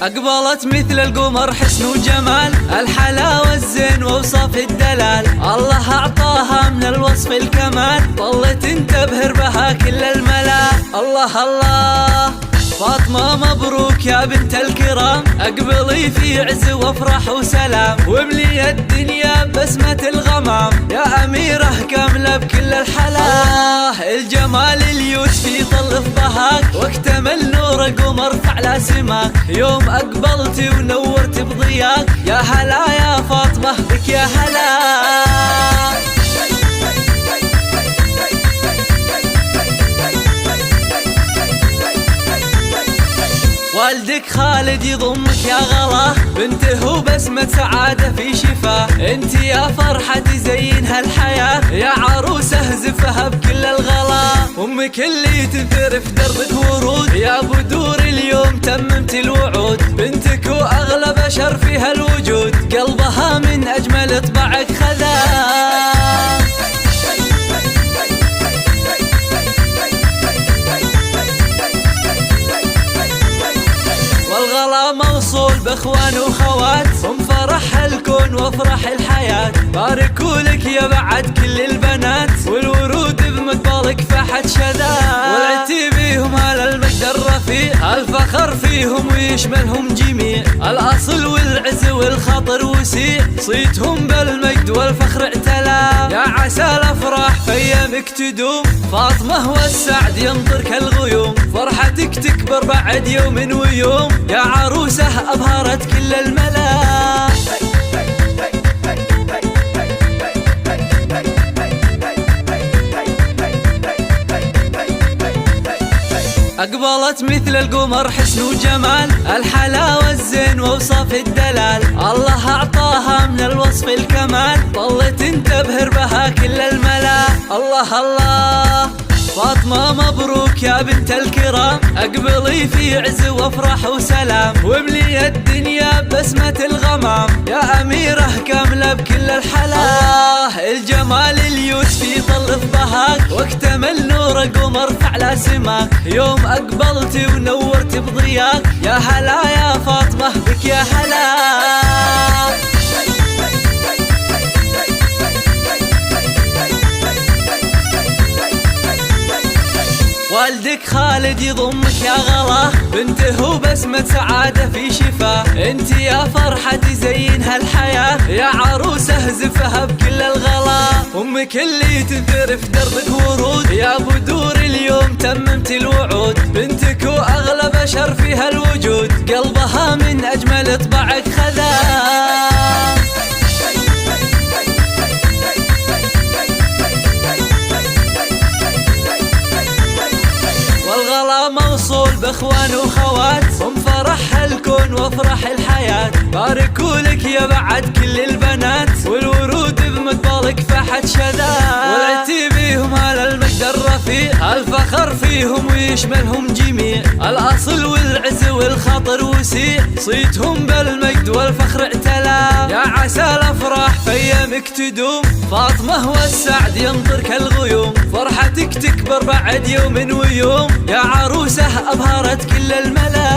أقبلت مثل القمر حسن وجمال، الحلاوة الزين ووصف الدلال، الله أعطاها من الوصف الكمال، طلت تبهر بها كل الملا. الله الله فاطمة مبروك يا بنت الكرام، اقبلي في عز وافرح وسلام، واملي الدنيا بسمة الغمام، يا أميرة كاملة بكل الحلا. الجمال اليوس في طل بهاك، واكتمل نورك ومرفع على سماك، يوم اقبلتي ونورت بضياك، يا هلا يا فاطمة بك يا هلا. والدك خالد يضمك يا غلا، بنته وبسمة سعادة في شفاه، انت يا فرحة تزين هالحياة، يا عروسة زفها بكل الغلا، امك اللي تنثر في دربك ورود، يا بدور اليوم تممت الوعود، بنتك واغلى بشر في هالوجود، قلبها من اجمل طبعك خذاه. والغلا موصول باخوان وخوات، هم فرح الكون وافرح الحياة، باركوا لك يا بعد كل البنات، والورود بمقبلك فاحت شذا، والعتي بيهم على المجد الرفيع، الفخر فيهم ويشملهم جميع، الاصل والعز والخاطر وسيع، صيتهم بالمجد والفخر اعتلى، يا عسى الافراح في ايامك تدوم، فاطمة والسعد ينطر كالغيوم، فرحتك تكبر بعد يوم ويوم، يا عروسة أبهرت كل الملا. أقبلت مثل القمر حسن وجمال، الحلاوة الزين ووصف الدلال، الله أعطاها من الوصف الكمال، طلت تبهر بها كل الملا. الله الله فاطمة مبروك يا بنت الكرام، اقبلي في عز وافرح وسلام، واملي الدنيا بسمة الغمام، يا أميرة كاملة بكل الحلا. الجمال اليوس في طل بهاك، واكتمل نورك ومرفع على سماك، يوم اقبلتي ونورت بضياك، يا هلا يا فاطمة بك يا هلا. والدك خالد يضمك يا غلا، بنته وبسمة سعادة في شفاه، انت يا فرحة تزين هالحياة، يا عروسة زفها بكل الغلا، امك اللي تنثر في دربك ورود، يا بدور اليوم تممت الوعود، بنتك واغلى بشر في هالوجود، قلبها من اجمل طبعك خذاه. والغلا موصول باخوان وخوات، هم فرح الكون وافرح الحياة، باركوا لك يا بعد كل البنات، والورود بمقبلك فاحت شذا، والعتي بيهم على المجد الرفيع، الفخر فيهم ويشملهم جميع، الاصل والعز والخاطر وسيع، صيتهم بالمجد والفخر اعتلى، يا عسى الافراح في ايامك تدوم، فاطمة والسعد ينطر كالغيوم، فرحتك تكبر بعد يوم ويوم، يا عروسة أبهرت كل الملا.